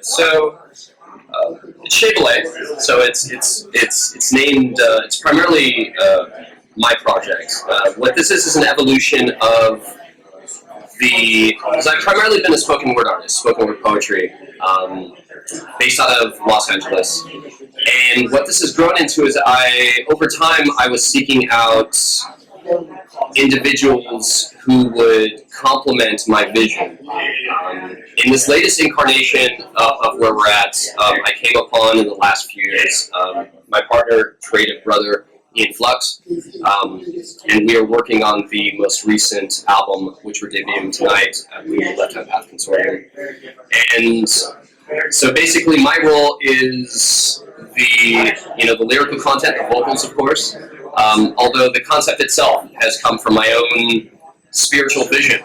So it's Shea Bilé. So it's named. It's primarily my project. What this is an evolution of the. Because I've primarily been a spoken word artist, spoken word poetry, based out of Los Angeles. And what this has grown into is over time, I was seeking out individuals who would complement my vision. In this latest incarnation of where we're at, I came upon in the last few years my partner, creative brother, in Flux, and we are working on the most recent album, which we're debuting tonight at the Left-Hand Path Consortium. And so basically my role is the lyrical content, the vocals, of course, although the concept itself has come from my own spiritual vision,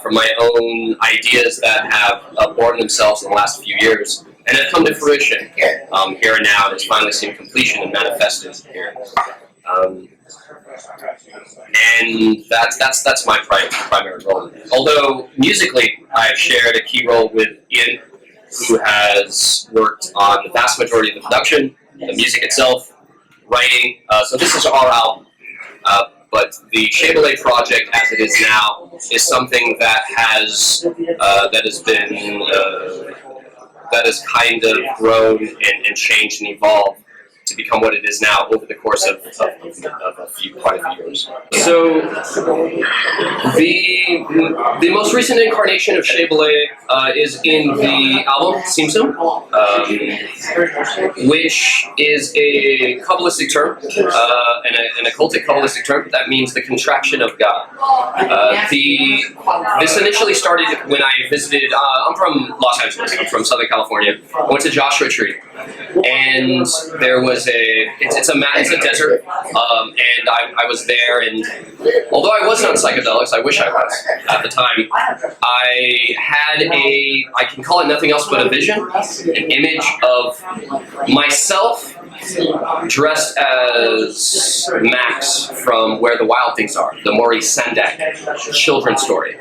from my own ideas that have born themselves in the last few years and have come to fruition here and now, and it's finally seen completion and manifested here. And that's my primary role. Although musically, I've shared a key role with Ian, who has worked on the vast majority of the production, the music itself, writing. So this is our album. But the Shea Bilé project, as it is now, is something that has kind of grown and changed and evolved to become what it is now over the course of quite a few years. So the most recent incarnation of Shea Bilé is in the album Tzimtzum, which is a Kabbalistic term, an occultic Kabbalistic term that means the contraction of God. This initially started when I visited, I'm from Los Angeles, I'm from Southern California. I went to Joshua Tree, and there was it's a desert, and I was there, and although I wasn't on psychedelics, I wish I was at the time, I had I can call it nothing else but a vision, an image of myself dressed as Max from Where the Wild Things Are, the Maurice Sendak children's story.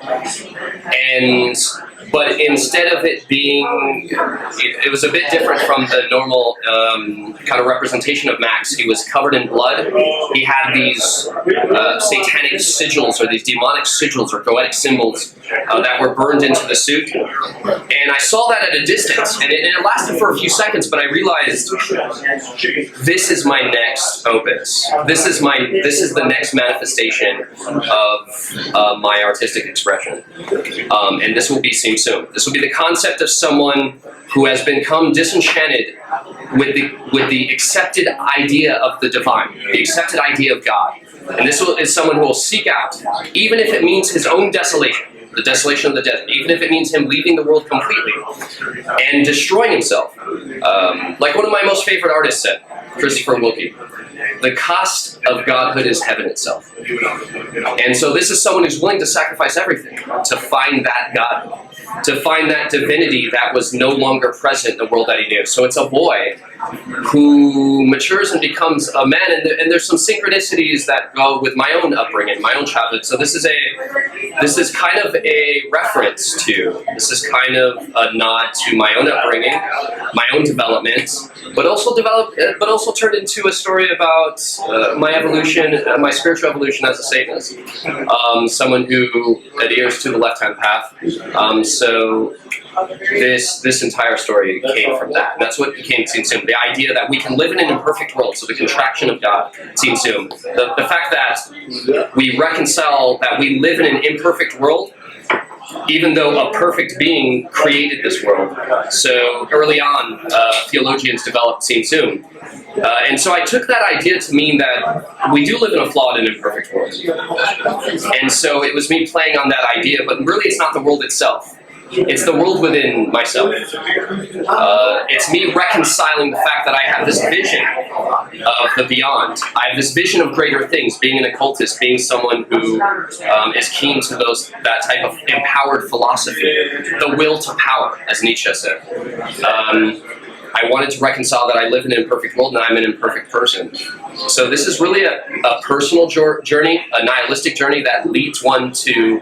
But instead of it being, it was a bit different from the normal kind of representation of Max. He was covered in blood. He had these satanic sigils, or these demonic sigils, or poetic symbols that were burned into the suit. And I saw that at a distance, and it lasted for a few seconds, but I realized this is my next opus. This is the next manifestation of my artistic expression. And this will be seen soon. This will be the concept of someone who has become disenchanted with the accepted idea of the divine, the accepted idea of God. And this is someone who will seek out, even if it means his own desolation, the desolation of the desert, even if it means him leaving the world completely and destroying himself. Like one of my most favorite artists said, Christopher Wilkie, the cost of godhood is heaven itself. And so this is someone who's willing to sacrifice everything to find that God, to find that divinity that was no longer present in the world that he knew. So it's a boy who matures and becomes a man, and there's some synchronicities that go with my own upbringing, my own childhood. So this is kind of a reference to, this is kind of a nod to my own upbringing, my own development, but also turned into a story about my evolution, my spiritual evolution as a Satanist, someone who adheres to the left-hand path. So this entire story came from that. And that's what became Tzimtzum. The idea that we can live in an imperfect world, so the contraction of God, Tzimtzum. The fact that we reconcile that we live in an imperfect world, even though a perfect being created this world. So early on, theologians developed Tzimtzum. And so I took that idea to mean that we do live in a flawed and imperfect world. And so it was me playing on that idea, but really it's not the world itself. It's the world within myself. It's me reconciling the fact that I have this vision of the beyond. I have this vision of greater things, being an occultist, being someone who is keen to that type of empowered philosophy, the will to power, as Nietzsche said. I wanted to reconcile that I live in an imperfect world and I'm an imperfect person. So this is really a personal journey, a nihilistic journey that leads one to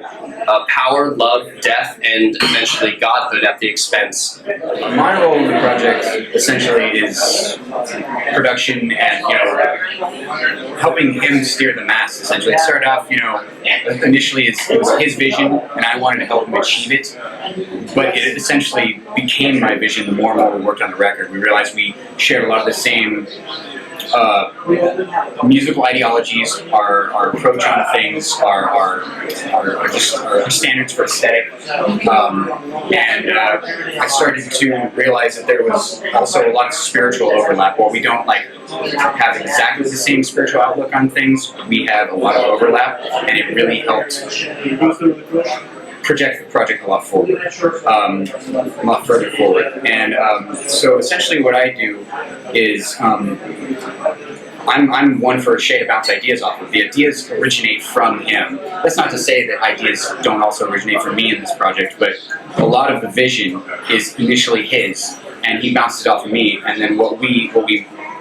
power, love, death, and eventually godhood at the expense. My role in the project essentially is production and, helping him steer the mass, essentially. It started off, initially it was his vision, and I wanted to help him achieve it, but it essentially became my vision the more and more we worked on the record. We realized we shared a lot of the same musical ideologies, our approach on things, our standards for aesthetic, and I started to realize that there was also a lot of spiritual overlap. While we don't have exactly the same spiritual outlook on things, we have a lot of overlap, and it really helped project the project a lot forward, a lot further forward. And so essentially what I do is I'm one for Shea to bounce ideas off of. The ideas originate from him. That's not to say that ideas don't also originate from me in this project, but a lot of the vision is initially his, and he bounces it off of me, and then what we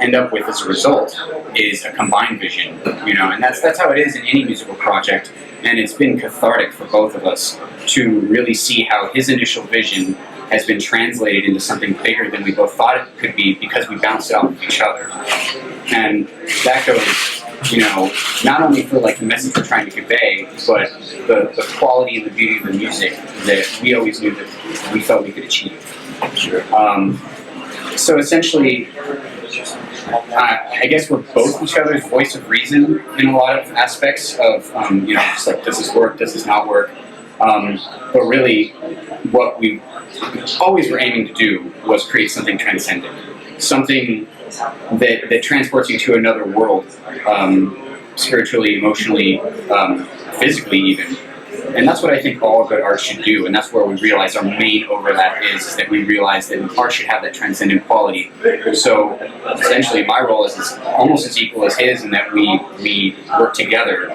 end up with as a result is a combined vision, and that's how it is in any musical project. And it's been cathartic for both of us to really see how his initial vision has been translated into something bigger than we both thought it could be, because we bounced it off of each other. And that goes, not only for the message we're trying to convey, but the quality and the beauty of the music that we always knew that we felt we could achieve. Sure. So essentially, I guess we're both each other's voice of reason in a lot of aspects of, just does this work, does this not work? But really, what we always were aiming to do was create something transcendent, something that transports you to another world, spiritually, emotionally, physically even. And that's what I think all good art should do, and that's where we realize our main overlap is that we realize that art should have that transcendent quality. So essentially my role is almost as equal as his, in that we work together,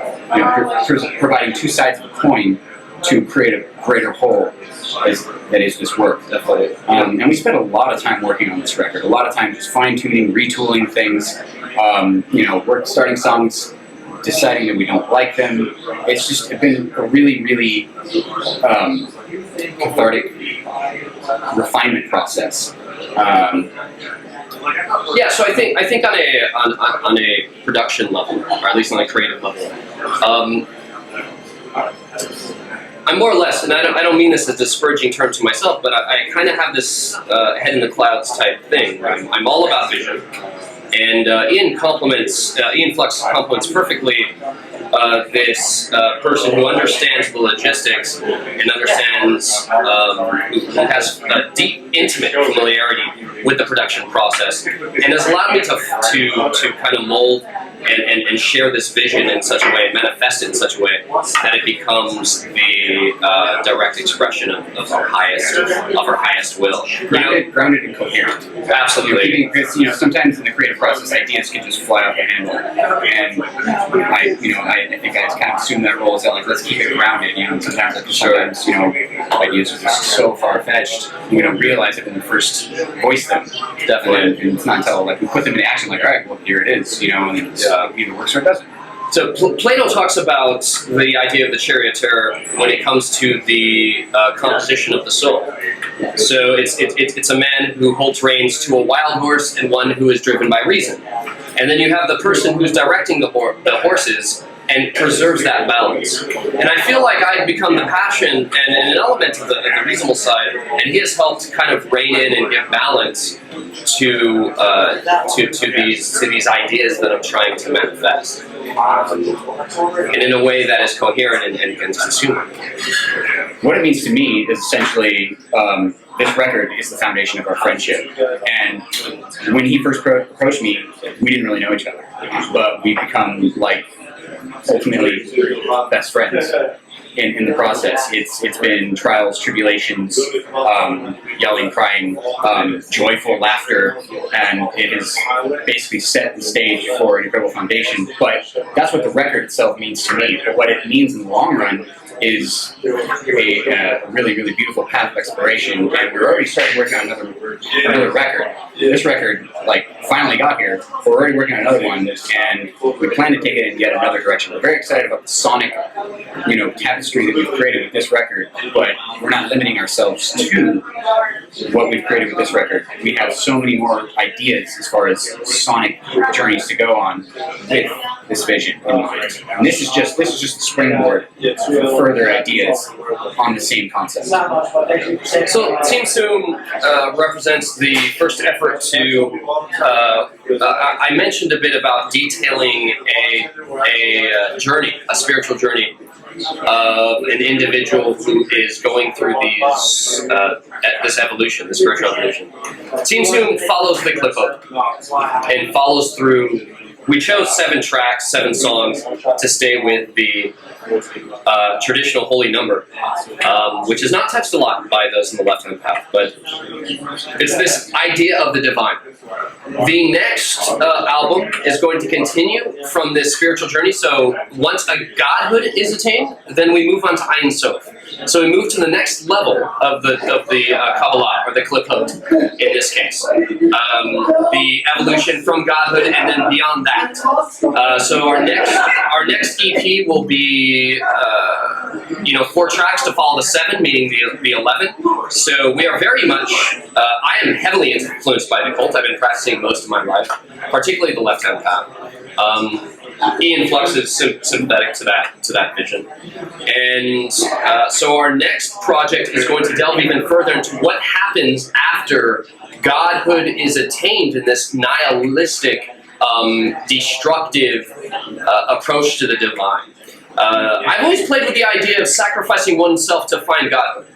providing two sides of the coin to create a greater whole that is this work. And we spent a lot of time working on this record, a lot of time just fine-tuning, retooling things, starting songs, deciding that we don't like them. It's just been a really, really cathartic refinement process. Yeah, so I think on a production level, or at least on a creative level, I'm more or less, and I don't mean this as a disparaging term to myself, but I kind of have this head in the clouds type thing, where I'm all about vision. And Ian Flux compliments perfectly this person who understands the logistics and understands, who has a deep, intimate familiarity with the production process, and has allowed me to kind of mold and share this vision in such a way, manifest it in such a way that it becomes the direct expression of our highest will. Grounded and coherent. Absolutely. Because sometimes in the creative process, ideas can just fly off the handle, and I think I kind of assume that role is that let's keep it grounded. Sometimes ideas are just so far fetched we don't realize it when we first voice them. Definitely. And it's not until we put them into action, all right, well here it is, and it either works or it doesn't. So Plato talks about the idea of the charioteer when it comes to the composition of the soul. So it's a man who holds reins to a wild horse and one who is driven by reason. And then you have the person who's directing the horses and preserves that balance. And I feel like I've become the passion and an element of the reasonable side, and he has helped kind of rein in and give balance to these ideas that I'm trying to manifest, and in a way that is coherent and consuming. What it means to me is essentially this record is the foundation of our friendship. And when he first approached me, we didn't really know each other, but we've become ultimately best friends. In the process, it's been trials, tribulations, yelling, crying, joyful laughter, and it has basically set the stage for an incredible foundation. But that's what the record itself means to me. But what it means in the long run is a really, really beautiful path of exploration, and we're already started working on another record. This record, like, finally got here. We're already working on another one, and we plan to take it in yet another direction. We're very excited about the sonic, tapestry that we've created with this record, but we're not limiting ourselves to what we've created with this record. We have so many more ideas as far as sonic journeys to go on with this vision in mind. And this is just the springboard for further ideas on the same concept. So Tzimtzum represents the first effort to, I mentioned a bit about detailing a journey, a spiritual journey of an individual who is going through this evolution, this spiritual evolution. Tzimtzum follows the Qlipothic and follows through. We chose 7 tracks, 7 songs to stay with the traditional holy number, which is not touched a lot by those in the left-hand path, but it's this idea of the divine. The next album is going to continue from this spiritual journey. So once a godhood is attained, then we move on to Ein Sof. So we move to the next level of the Kabbalah, or the Qlipot in this case. The evolution from godhood and then beyond that. So our next EP will be 4 tracks to follow the 7, meaning the 11. So we are very much, I am heavily influenced by the cult. I've been practicing most of my life, particularly the left-hand path. Ian Flux is sympathetic to that vision. And so our next project is going to delve even further into what happens after godhood is attained in this nihilistic, destructive approach to the divine. I've always played with the idea of sacrificing oneself to find godhood.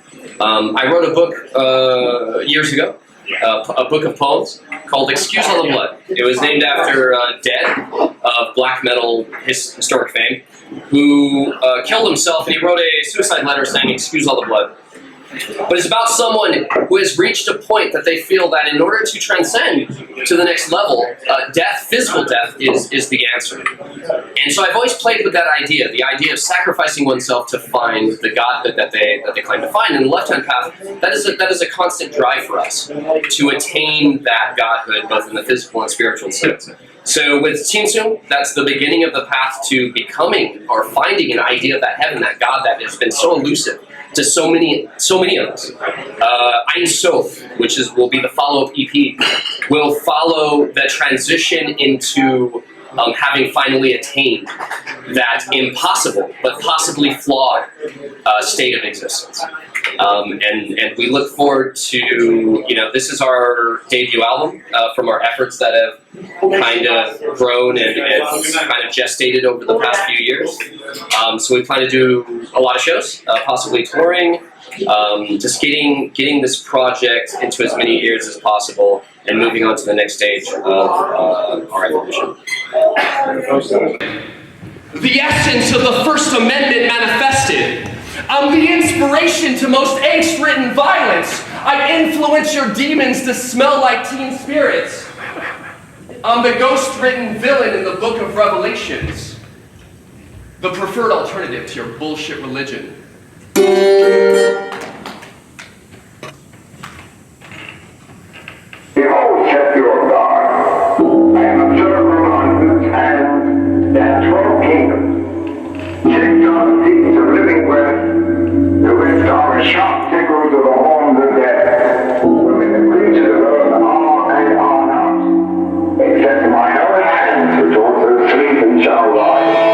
I wrote a book years ago, a book of poems called Excuse All the Blood. It was named after Dead of black metal historic fame, who killed himself, and he wrote a suicide letter saying, "Excuse all the blood." But it's about someone who has reached a point that they feel that in order to transcend to the next level, death, physical death, is the answer. And so I've always played with that idea, the idea of sacrificing oneself to find the godhood that they claim to find. In the left-hand path, that is a constant drive for us to attain that godhood, both in the physical and spiritual sense. So with Tzimtzum, that's the beginning of the path to becoming or finding an idea of that heaven, that God that has been so elusive to so many of us. Ein Sof, which will be the follow-up EP, will follow the transition into having finally attained that impossible but possibly flawed state of existence. And we look forward to, this is our debut album from our efforts that have kind of grown and kind of gestated over the past few years. So we plan to do a lot of shows, possibly touring, just getting this project into as many ears as possible and moving on to the next stage of our evolution. The essence of the First Amendment manifested. I'm the inspiration to most angst-ridden violence. I influence your demons to smell like teen spirits. I'm the ghost-written villain in the Book of Revelations. The preferred alternative to your bullshit religion. Behold, kept your guard. I am observer on whose hand that 12 kingdoms, sitting on seats of living breath, the rest are as sharp tickles of the horns of death. When the creatures of earth are and are not, except mine own hands which also sleep and shall rise.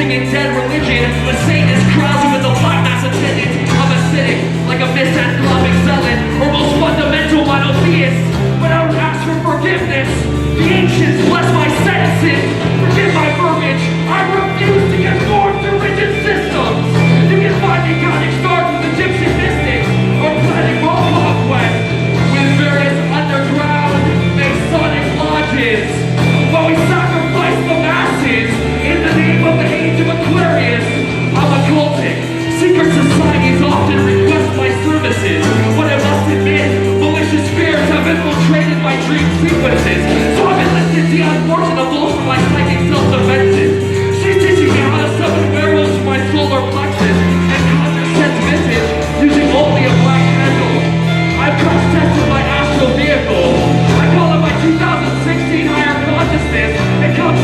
In dead religion, a Satanist carousing with a black mass attendant. I'm acidic, like a misanthropic zealot, or most fundamental monotheist. But I don't ask for forgiveness. The ancients bless my sentences. Forgive my verbiage. I refuse to conform to rigid systems. You can find me counting stars with Egyptian mystics, or planning Roadblock Quest with various underground Masonic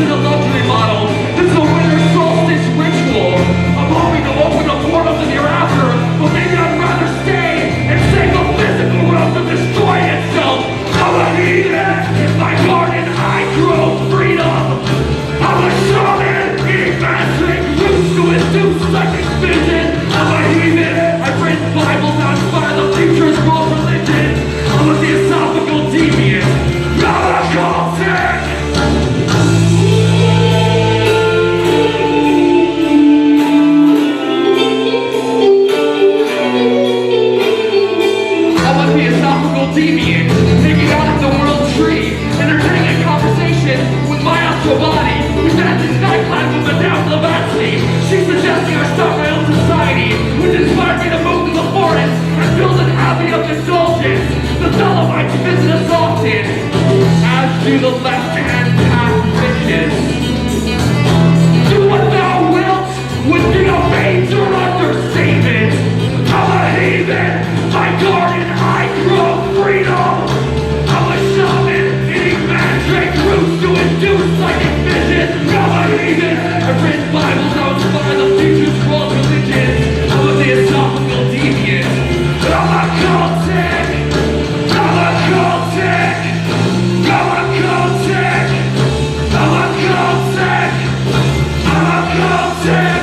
in a luxury model. This is a winter solstice ritual. I'm hoping to open a portal to the hereafter, but maybe I'd rather stay and save the physical world from destroying itself. I'm a heathen. In my garden I grow freedom. I'm a shaman, eating magic roots to induce psychic vision. I'm a heathen. I've written Bibles that inspire the future's world religion. I'm a theosophical deviant. I'm a cultic. Deviant, hanging out at the world tree, entertaining a conversation with my astral body, who's at this nightclub with Madame Blavatsky. She's suggesting I start my own society, which inspired me to move to the forest and build an abbey of indulgence. The Thalites visit us often, as do the left-hand path witches. Do what thou wilt would be a major understatement. I'm a heathen, my garden I grow freedom. I'm a shaman, eating magic roots to induce psychic vision. I'm a heathen, I've written Bibles that inspire the future's world religion. I'm a theosophical deviant, but I'm a cultic. I'm a cultic. I'm a cultic. I'm a cultic. I'm a cultic.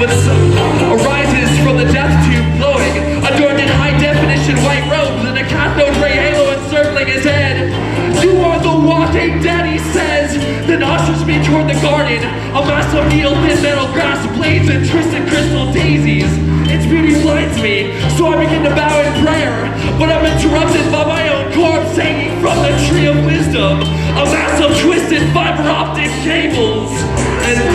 But arises from the death tube glowing, adorned in high definition white robes and a cathode ray halo encircling his head. You are the walking dead, he says, then ushers me toward the garden. A mass of needle-thin metal grass blades and twisted crystal daisies. Its beauty blinds me, so I begin to bow in prayer. But I'm interrupted by my own corpse hanging from the tree of wisdom. A mass of twisted fiber optic cables. And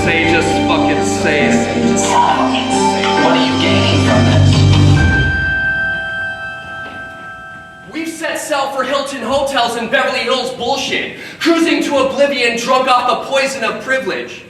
say, just fucking say it. What are you gaining from this? We've set sail for Hilton Hotels in Beverly Hills bullshit, cruising to oblivion drunk off the poison of privilege.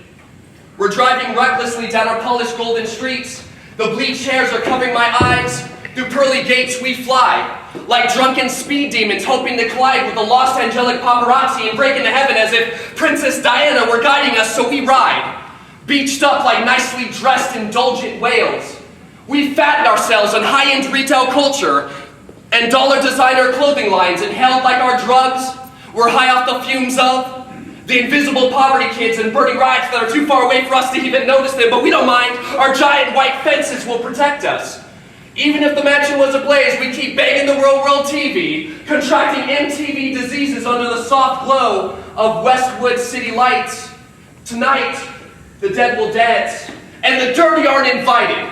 We're driving recklessly down our polished golden streets. The bleached hairs are covering my eyes. Through pearly gates we fly, like drunken speed demons hoping to collide with the lost angelic paparazzi and break into heaven as if Princess Diana were guiding us, so we ride. Beached up like nicely dressed indulgent whales. We fatten ourselves on high-end retail culture and dollar designer clothing lines inhaled like our drugs. We're high off the fumes of the invisible poverty kids and burning riots that are too far away for us to even notice them, but we don't mind. Our giant white fences will protect us. Even if the mansion was ablaze, we keep banging the world TV, contracting MTV diseases under the soft glow of Westwood city lights. Tonight, the dead will dance, and the dirty aren't invited.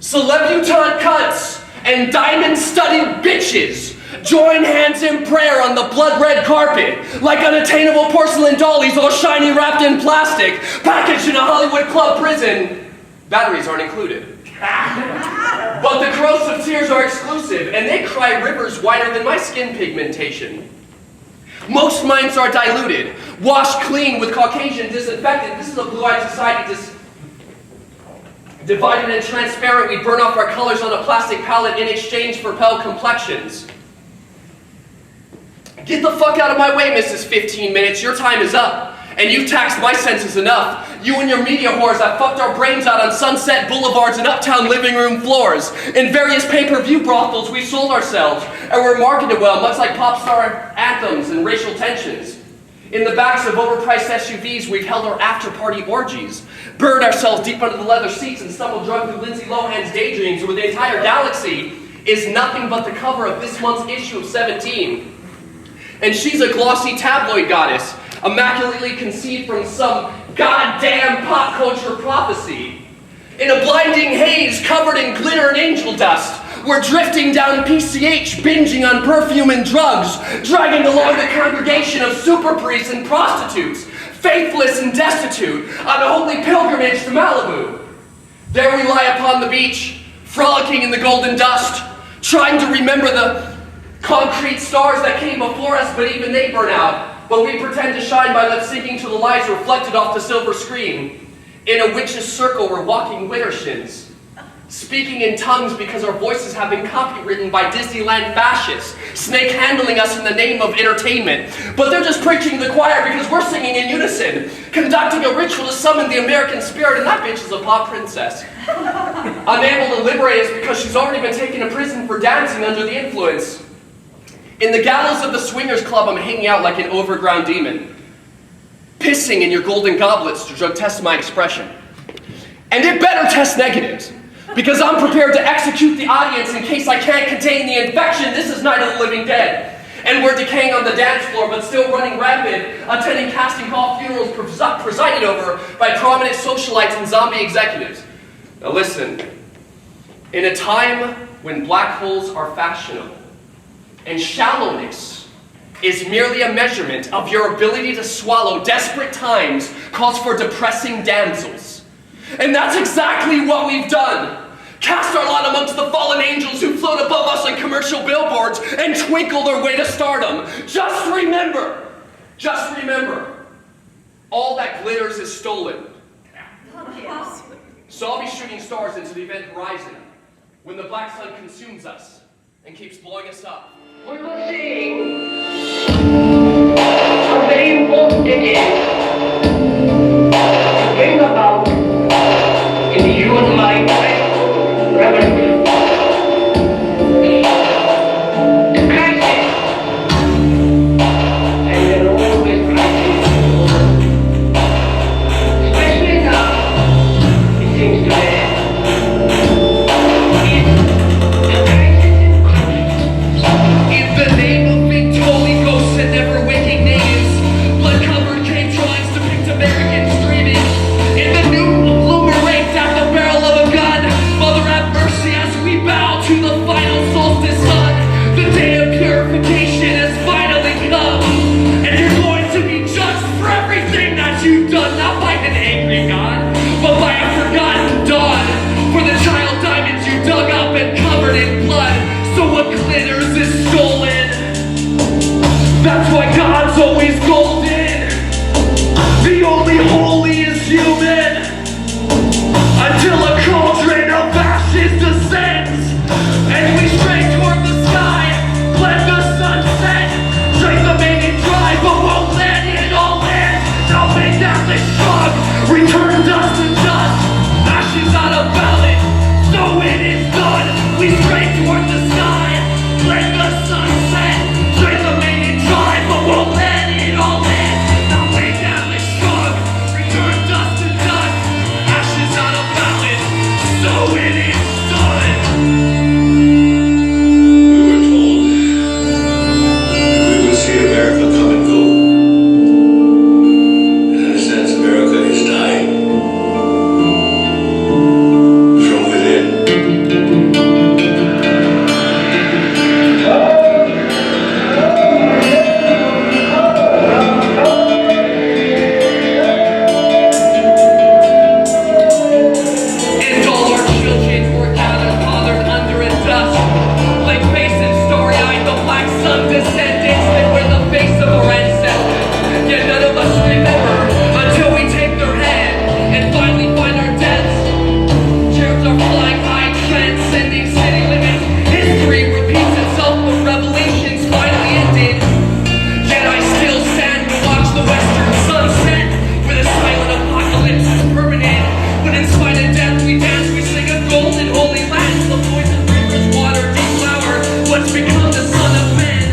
Celebutante cunts and diamond-studded bitches join hands in prayer on the blood-red carpet, like unattainable porcelain dollies all shiny wrapped in plastic, packaged in a Hollywood club prison. Batteries aren't included. But the corrosive tears are exclusive, and they cry rivers wider than my skin pigmentation. Most minds are diluted, washed clean with Caucasian disinfectant. This is a blue-eyed society divided and transparent. We burn off our colors on a plastic palette in exchange for pale complexions. Get the fuck out of my way, Mrs. 15 Minutes. Your time is up. And you've taxed my senses enough. You and your media whores have fucked our brains out on sunset boulevards and uptown living room floors. In various pay-per-view brothels, we sold ourselves, and we're marketed well, much like pop star anthems and racial tensions. In the backs of overpriced SUVs, we've held our after-party orgies, buried ourselves deep under the leather seats, and stumbled drunk through Lindsay Lohan's daydreams, where the entire galaxy is nothing but the cover of this month's issue of 17. And she's a glossy tabloid goddess, immaculately conceived from some goddamn pop culture prophecy. In a blinding haze covered in glitter and angel dust, we're drifting down PCH, binging on perfume and drugs, dragging along the congregation of super priests and prostitutes, faithless and destitute, on a holy pilgrimage to Malibu. There we lie upon the beach, frolicking in the golden dust, trying to remember the concrete stars that came before us, but even they burn out. But we pretend to shine by lip-syncing to the lights reflected off the silver screen. In a witch's circle, we're walking widdershins, speaking in tongues because our voices have been copywritten by Disneyland fascists, snake-handling us in the name of entertainment. But they're just preaching to the choir because we're singing in unison, conducting a ritual to summon the American spirit, and that bitch is a pop princess. Unable to liberate us because she's already been taken to prison for dancing under the influence. In the gallows of the swingers club, I'm hanging out like an overground demon, pissing in your golden goblets to drug test my expression. And it better test negatives, because I'm prepared to execute the audience in case I can't contain the infection. This is Night of the Living Dead. And we're decaying on the dance floor, but still running rampant, attending casting call funerals presided over by prominent socialites and zombie executives. Now listen, in a time when black holes are fashionable, and shallowness is merely a measurement of your ability to swallow desperate times calls for depressing damsels. And that's exactly what we've done. Cast our lot amongst the fallen angels who float above us on commercial billboards and twinkle their way to stardom. Just remember, all that glitters is stolen. So I'll be shooting stars into the event horizon when the black sun consumes us and keeps blowing us up. We will sing how very important it is to bring about in the human mind revolution. The crisis, and there are always crises, especially now, it seems to me. In the name of big Holy Ghosts and never waking natives, blood-covered cave dry That's why God's always golden. The only holy is human. Until a cauldron of ashes descends, and we stray toward the sky, let the sunset, drink the maiden dry, but won't let it all end. Now make that the shrug, return dust to dust, ashes on a ballot, so it is done. We stray toward the sky, let the sunset, drink the maiden dry, but won't let it all end. Now make that the shrug, return dust to dust, ashes on a ballot, so it is done. We were told that we would see America come and go. And in a sense, America is dying from within. And all our children were gathered, fathered under a dust, like faces, story-eyed, the black sun descendants that wear the face of our ancestors. Yet none of us remember until we take their hand and finally find our deaths. Cherubs are flying high, transcending city limits. History repeats itself, but revelations finally ended. Yet I still stand to watch the western sunset, where the silent apocalypse is permanent. But in spite of death we dance, we sing a golden holy land. The voice of rivers, water, deflower, what's become the son of man.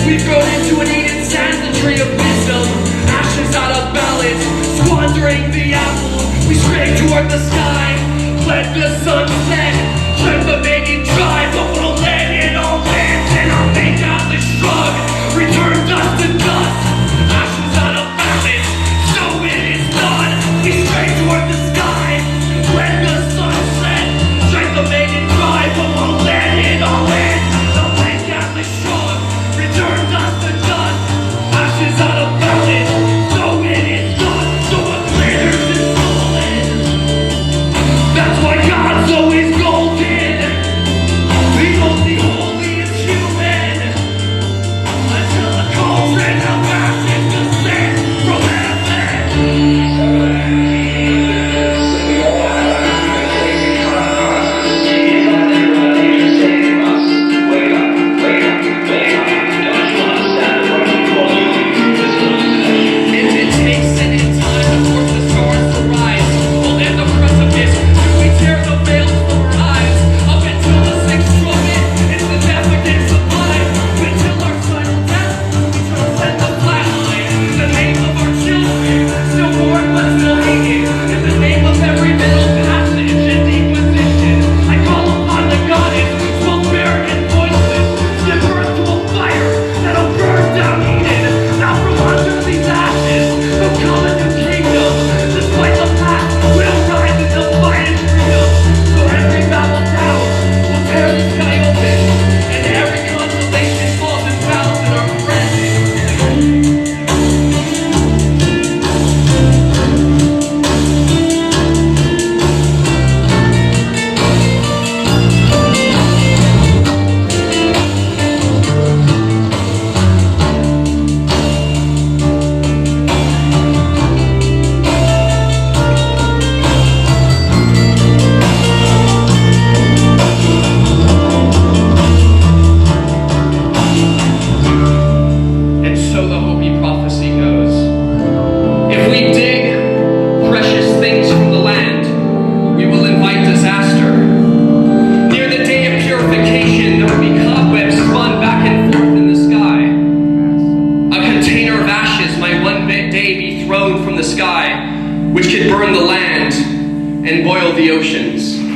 We've grown into an Eden sand, the tree of wisdom, ashes out of balance, squandering the apple. We stray toward the sky, let the sun set, let the maiden dry, but we'll let it all end. And I'll make out the shrug, return dust to dust, ashes out of balance, so it is done. We stray toward the sky, let the sun set, let the maiden dry, but we'll let it all end. I'll make out the shrug, return dust to dust, ashes out of balance, so it is done. So a clear desolate. That's why God's always golden. The only holy is human. Until a cauldron of ashes descends from If it takes any time to force the stars to rise, we'll end the precipice. If we tear the veils from our eyes, up until the sixth trumpet, it's the death against the blind. Until our final death, we transcend the flat line. In the name of our children, still born but still hated. In the name of every middle passage and deposition, I call upon the goddess, both barren and voiceless, give birth to a fire that'll burn down Eden. Now from under these ashes will come a new kingdom. Despite the past, we'll rise in defiant freedom. So every battle down will tear the sky open, and every constellation falls in balance in our presence. And so the Hopi prophecy goes. If we dig precious things from the land, we will invite disaster. Near the day of purification, there will be cobwebs spun back and forth in the sky. A container of ashes might one day be thrown from the sky, which could burn the land and boil the oceans.